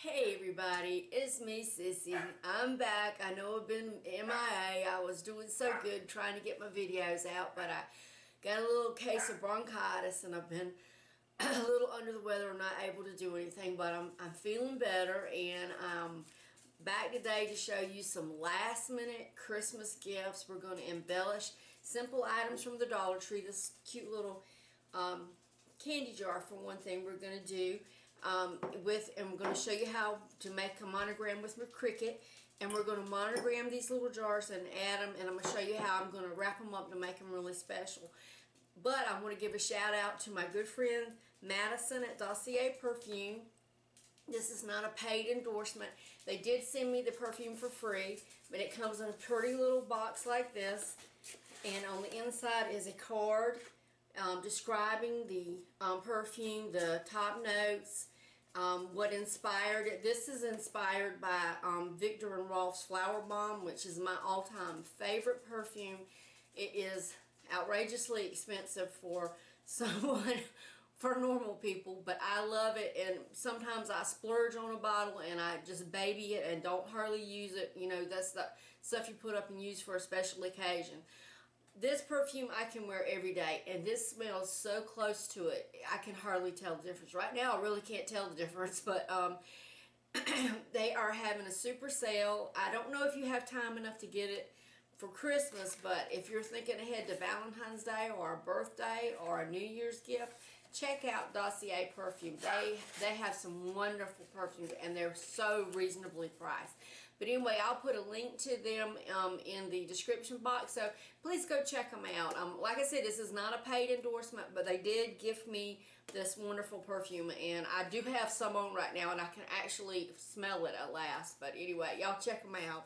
Hey everybody, it's me, Sissy. I'm back. I know I've been MIA. I was doing so good trying to get my videos out, but I got a little case of bronchitis and I've been a little under the weather and not able to do anything, but I'm feeling better, and I'm back today to show you some last minute Christmas gifts. We're going to embellish simple items from the Dollar Tree. This cute little candy jar, for one thing, we're going to do and we're going to show you how to make a monogram with my Cricut, and we're going to monogram these little jars and add them, and I'm going to show you how I'm going to wrap them up to make them really special. But I want to give a shout out to my good friend Madison at Dossier Perfume. This is not a paid endorsement. They did send me the perfume for free, but it comes in a pretty little box like this, and on the inside is a card describing the perfume, the top notes, what inspired it. This is inspired by Victor and Rolf's Flower Bomb, which is my all-time favorite perfume. It is outrageously expensive for someone, for normal people, but I love it, and sometimes I splurge on a bottle and I just baby it and don't hardly use it. You know, that's the stuff you put up and use for a special occasion. This perfume I can wear every day, and this smells so close to it, I can hardly tell the difference. Right now, I really can't tell the difference, but they are having a super sale. I don't know if you have time enough to get it for Christmas, but if you're thinking ahead to Valentine's Day or a birthday or a New Year's gift, check out Dossier Perfume. They have some wonderful perfumes, and they're so reasonably priced. But anyway, I'll put a link to them in the description box, so please go check them out. Like I said, this is not a paid endorsement, but they did gift me this wonderful perfume, and I do have some on right now, and I can actually smell it at last. But anyway, y'all check them out.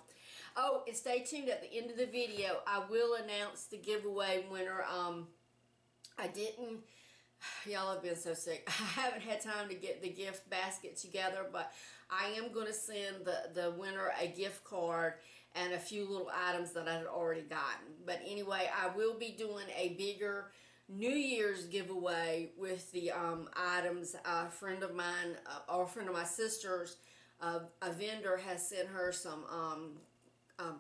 Oh, and stay tuned at the end of the video. I will announce the giveaway winner. Y'all have been so sick. I haven't had time to get the gift basket together, but I am going to send the winner a gift card and a few little items that I had already gotten. But anyway, I will be doing a bigger New Year's giveaway with the items. A friend of mine, or a friend of my sister's, a vendor has sent her some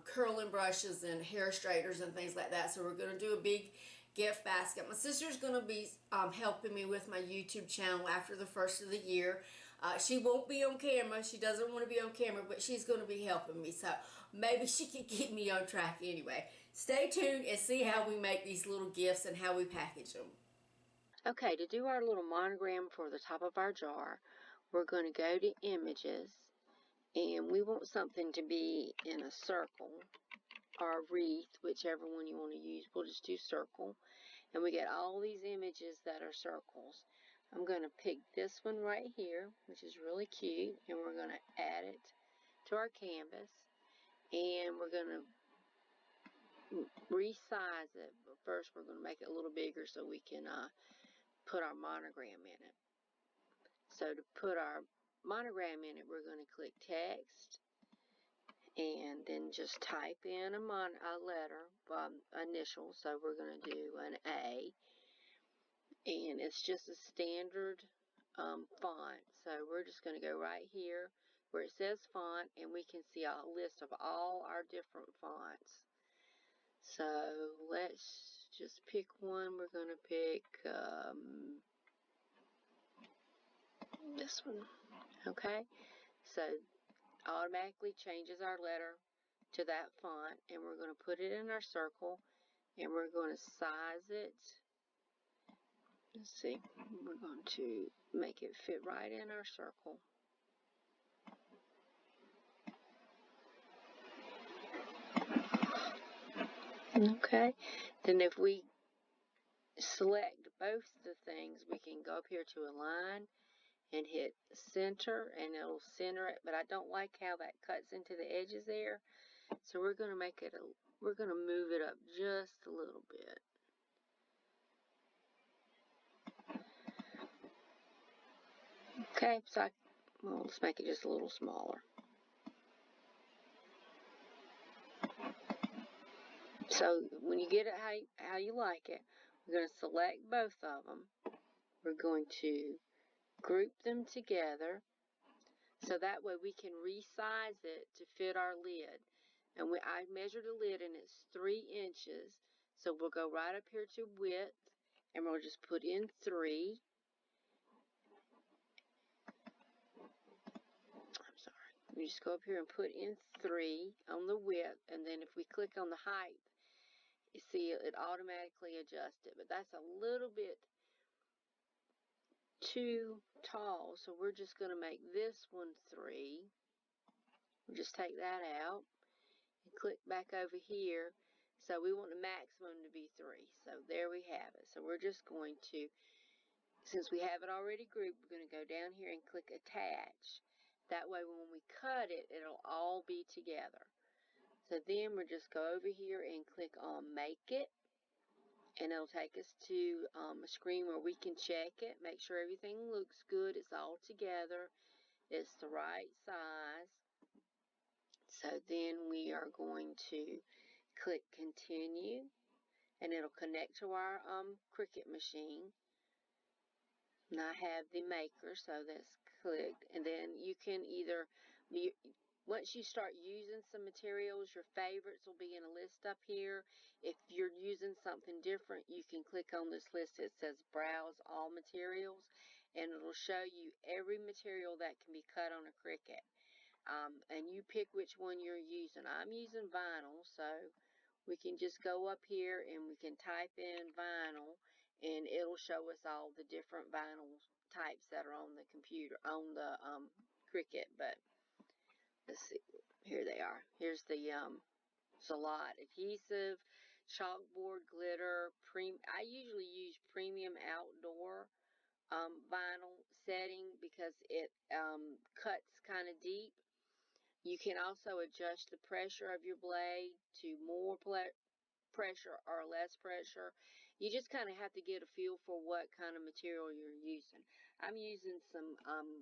curling brushes and hair straighteners and things like that. So we're going to do a big gift basket. My sister's going to be helping me with my YouTube channel after the first of the year. She won't be on camera. She doesn't want to be on camera, but she's going to be helping me. So maybe she can keep me on track anyway. Stay tuned and see how we make these little gifts and how we package them. Okay, to do our little monogram for the top of our jar, we're going to go to Images, and we want something to be in a circle or wreath, whichever one you want to use. We'll just do circle, and we get all these images that are circles. I'm going to pick this one right here, which is really cute, and we're going to add it to our canvas, and we're going to resize it. But first we're going to make it a little bigger so we can put our monogram in it. So to put our monogram in it, we're going to click text, and then just type in a letter, initial. So we're going to do an A, and it's just a standard font. So we're just going to go right here where it says font, and we can see a list of all our different fonts. So let's just pick one. We're going to pick this one. Okay, so automatically changes our letter to that font, and we're going to put it in our circle, and we're going to size it. Let's see, we're going to make it fit right in our circle. Okay, then if we select both the things, we can go up here to Align and hit Center, and it'll center it, but I don't like how that cuts into the edges there, so we're going to make it we're going to move it up just a little bit. Okay, so well, let's make it just a little smaller. So when you get it how you like it, we're going to select both of them. We're going to group them together. So that way we can resize it to fit our lid. And I measured the lid and it's 3 inches. So we'll go right up here to width and we'll just put in 3. I'm sorry. We just go up here and put in 3 on the width, and then if we click on the height, you see it automatically adjusts it. But that's a little bit too tall, so we're just going to make this one 3. We'll just take that out and click back over here. So we want the maximum to be 3. So there we have it. So we're just going to, since we have it already grouped, we're going to go down here and click attach. That way when we cut it, it'll all be together. So then we'll just go over here and click on make it. And it'll take us to a screen where we can check it, make sure everything looks good, it's all together, it's the right size. So then we are going to click continue, and it'll connect to our Cricut machine. And I have the maker, so that's clicked. And then you can either, once you start using some materials, your favorites will be in a list up here. If you're using something different, you can click on this list that says Browse All Materials, and it'll show you every material that can be cut on a Cricut. And you pick which one you're using. I'm using vinyl, so we can just go up here and we can type in vinyl, and it'll show us all the different vinyl types that are on the computer, on the Cricut. But let's see, here they are. Here's the it's a lot: adhesive, chalkboard, glitter, I usually use premium outdoor vinyl setting because it cuts kind of deep. You can also adjust the pressure of your blade to more pressure or less pressure. You just kind of have to get a feel for what kind of material you're using. I'm using some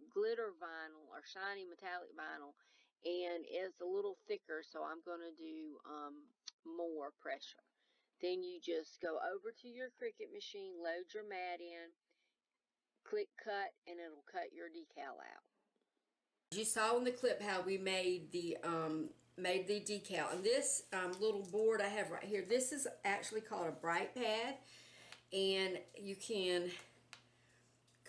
glitter vinyl or shiny metallic vinyl, and it's a little thicker, so I'm going to do more pressure. Then you just go over to your Cricut machine, load your mat in, click cut, and it'll cut your decal out. You saw in the clip how we made the decal, and this little board I have right here, this is actually called a bright pad, and you can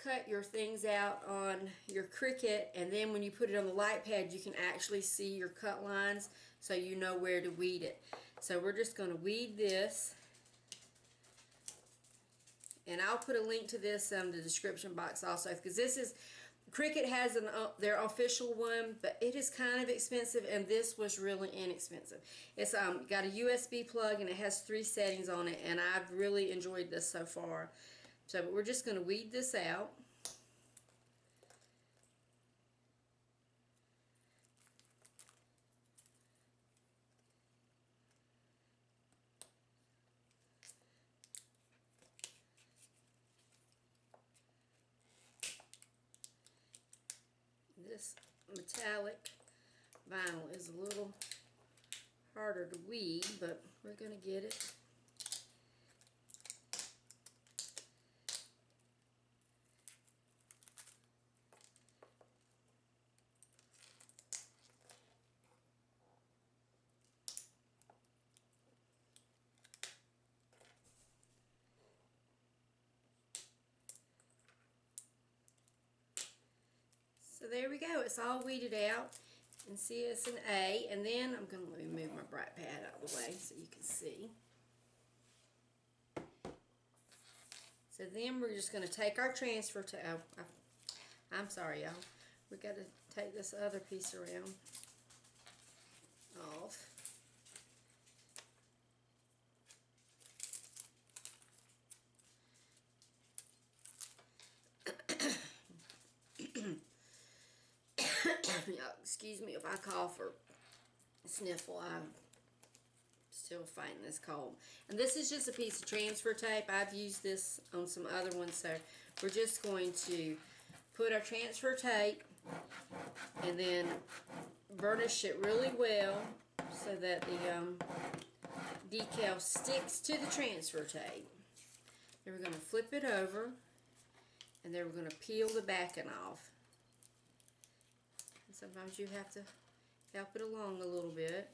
cut your things out on your Cricut, and then when you put it on the light pad you can actually see your cut lines, so you know where to weed it. So we're just going to weed this, and I'll put a link to this in the description box also, because this is, Cricut has their official one, but it is kind of expensive, and this was really inexpensive. It's got a USB plug, and it has 3 settings on it, and I've really enjoyed this so far. So but we're just going to weed this out. This metallic vinyl is a little harder to weed, but we're going to get it. So there we go. It's all weeded out. And see, it's an A. And then I'm going to move my bright pad out of the way so you can see. So then we're just going to take our transfer to, I'm sorry y'all, we got to take this other piece around off. Excuse me if I cough or sniffle, I'm still fighting this cold. And this is just a piece of transfer tape. I've used this on some other ones, so we're just going to put our transfer tape and then burnish it really well so that the decal sticks to the transfer tape. Then we're going to flip it over, and then we're going to peel the backing off. sometimes you have to help it along a little bit.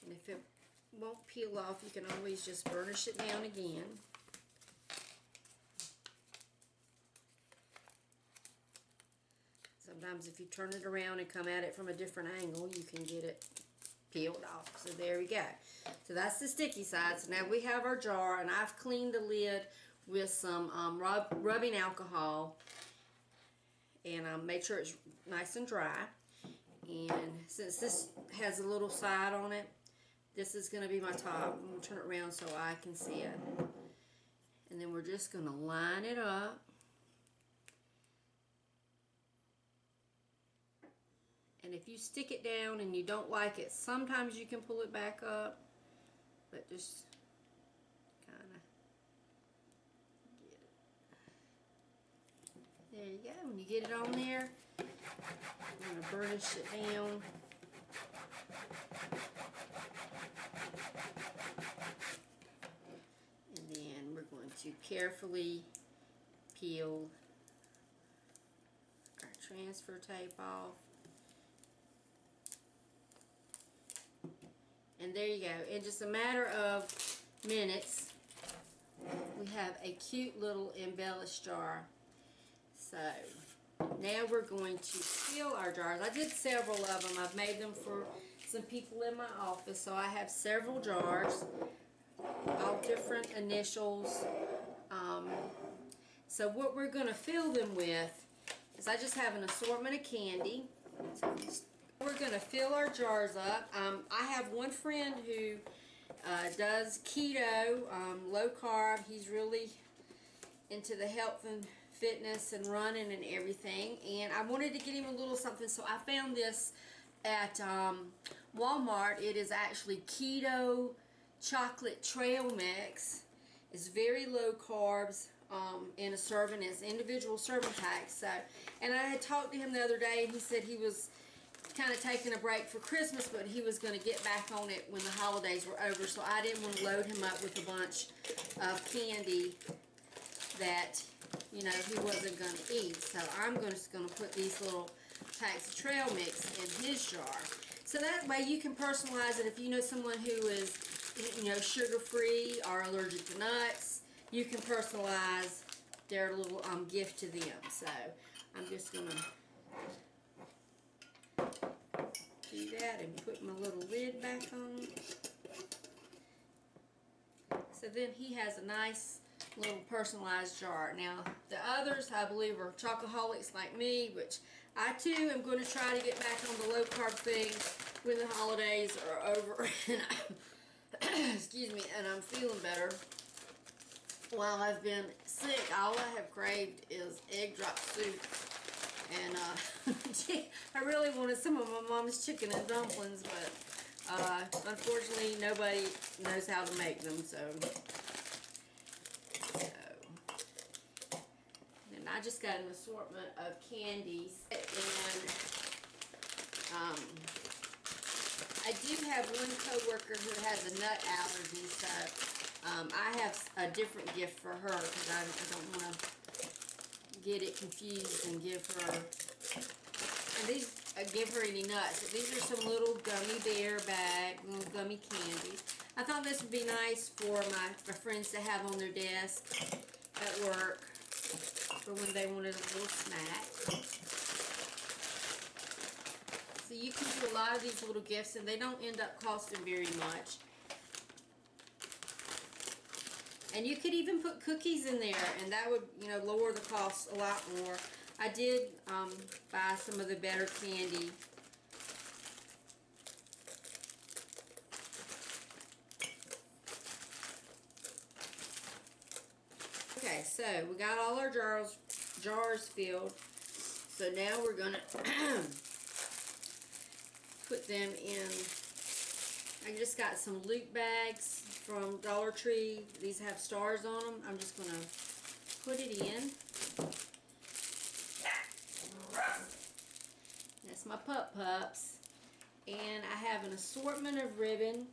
And if it won't peel off, you can always just burnish it down again. Sometimes if you turn it around and come at it from a different angle, you can get it peeled off. So there we go. So that's the sticky side. So now we have our jar, and I've cleaned the lid with some rubbing alcohol, and made sure it's nice and dry. And since this has a little side on it, this is going to be my top. I'm going to turn it around so I can see it. And then we're just going to line it up. And if you stick it down and you don't like it, sometimes you can pull it back up. But just kind of get it. There you go. When you get it on there, I'm going to burnish it down. And then we're going to carefully peel our transfer tape off. And there you go. In just a matter of minutes, we have a cute little embellished jar. So now we're going to fill our jars. I did several of them. I've made them for some people in my office. So I have several jars, all different initials. So what we're going to fill them with is I just have an assortment of candy. So we're going to fill our jars up. I have one friend who does keto, low carb. He's really into the health and fitness and running and everything. And I wanted to get him a little something, so I found this at Walmart. It is actually keto chocolate trail mix. It's very low carbs in a serving. It's individual serving packs. So, and I had talked to him the other day, and he said he was kind of taking a break for Christmas, but he was going to get back on it when the holidays were over, so I didn't want to load him up with a bunch of candy that, you know, he wasn't going to eat. So I'm just going to put these little packs of trail mix in his jar. So that way you can personalize it. If you know someone who is, you know, sugar-free or allergic to nuts, you can personalize their little gift to them. So I'm just going to do that and put my little lid back on. So then he has a nice little personalized jar. Now the others, I believe, are chocoholics like me, which I too am going to try to get back on the low carb thing when the holidays are over and excuse me, and I'm feeling better. While I've been sick, all I have craved is egg drop soup. And I really wanted some of my mom's chicken and dumplings, but unfortunately nobody knows how to make them. So and I just got an assortment of candies, and I do have one coworker who has a nut allergy, so I have a different gift for her because I don't want to get it confused and give her, and these, give her any nuts. These are some little gummy bear bag, little gummy candies. I thought this would be nice for my friends to have on their desk at work for when they wanted a little snack. So you can do a lot of these little gifts, and they don't end up costing very much. And you could even put cookies in there, and that would, you know, lower the cost a lot more. I did buy some of the better candy. Okay, so we got all our jars filled. So now we're going to put them in. I just got some loop bags from Dollar Tree. These have stars on them. I'm just going to put it in. That's my pups. And I have an assortment of ribbon.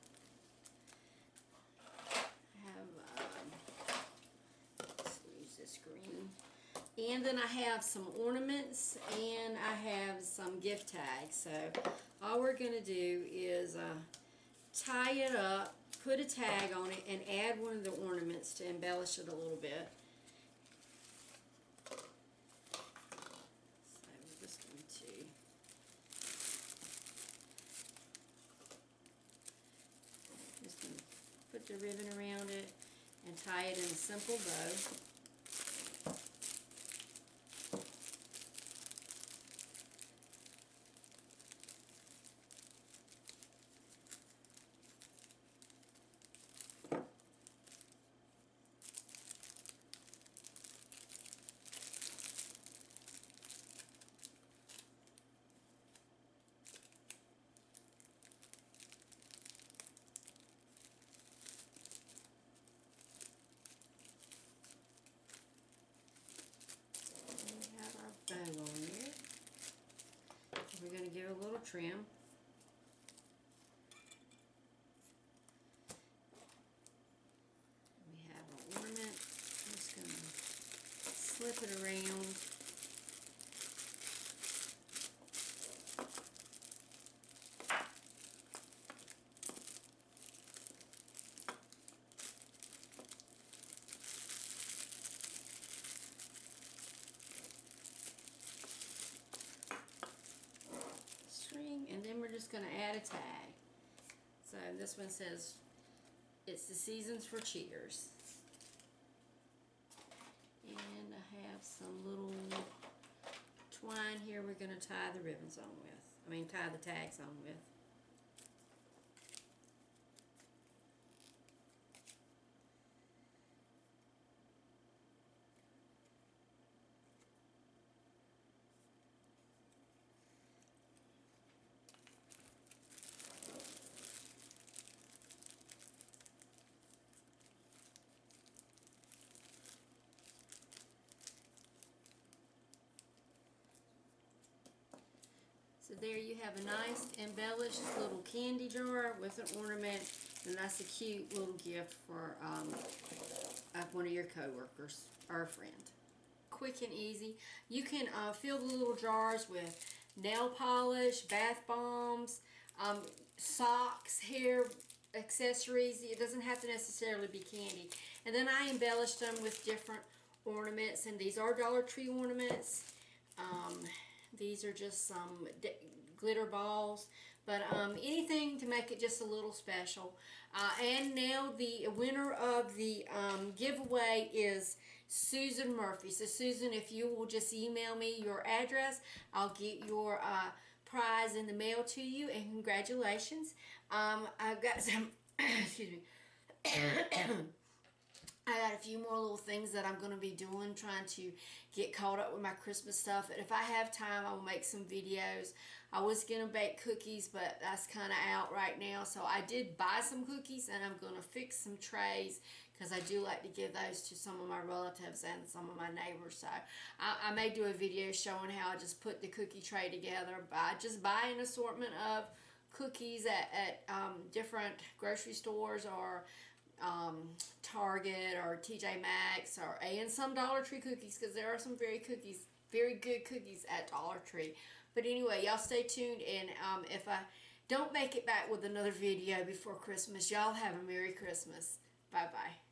I have, let's use this green. And then I have some ornaments and I have some gift tags. So all we're going to do is tie it up, put a tag on it, and add one of the ornaments to embellish it a little bit. So we're just going to put the ribbon around it and tie it in a simple bow. Bow on it. We're going to give it a little trim. We have our ornament. I'm just going to slip it around. And then we're just going to add a tag. So this one says, it's the seasons for cheers. And I have some little twine here we're going to tie the ribbons on with. Tie the tags on with. So there you have a nice embellished little candy jar with an ornament, and that's a cute little gift for one of your coworkers or a friend. Quick and easy. You can fill the little jars with nail polish, bath bombs, socks, hair accessories. It doesn't have to necessarily be candy. And then I embellished them with different ornaments, and these are Dollar Tree ornaments. These are just some glitter balls, but anything to make it just a little special. And now the winner of the giveaway is Susan Murphy. So Susan, if you will just email me your address, I'll get your prize in the mail to you, and congratulations. I've got some, excuse me, I got a few more little things that I'm going to be doing, trying to get caught up with my Christmas stuff. And if I have time, I will make some videos. I was going to bake cookies, but that's kind of out right now. So I did buy some cookies, and I'm going to fix some trays because I do like to give those to some of my relatives and some of my neighbors. So I may do a video showing how I just put the cookie tray together. I just buy an assortment of cookies at different grocery stores or Target or TJ Maxx and some Dollar Tree cookies, because there are some very good cookies at Dollar Tree. But anyway, y'all stay tuned, and if I don't make it back with another video before Christmas, y'all have a Merry Christmas. Bye bye.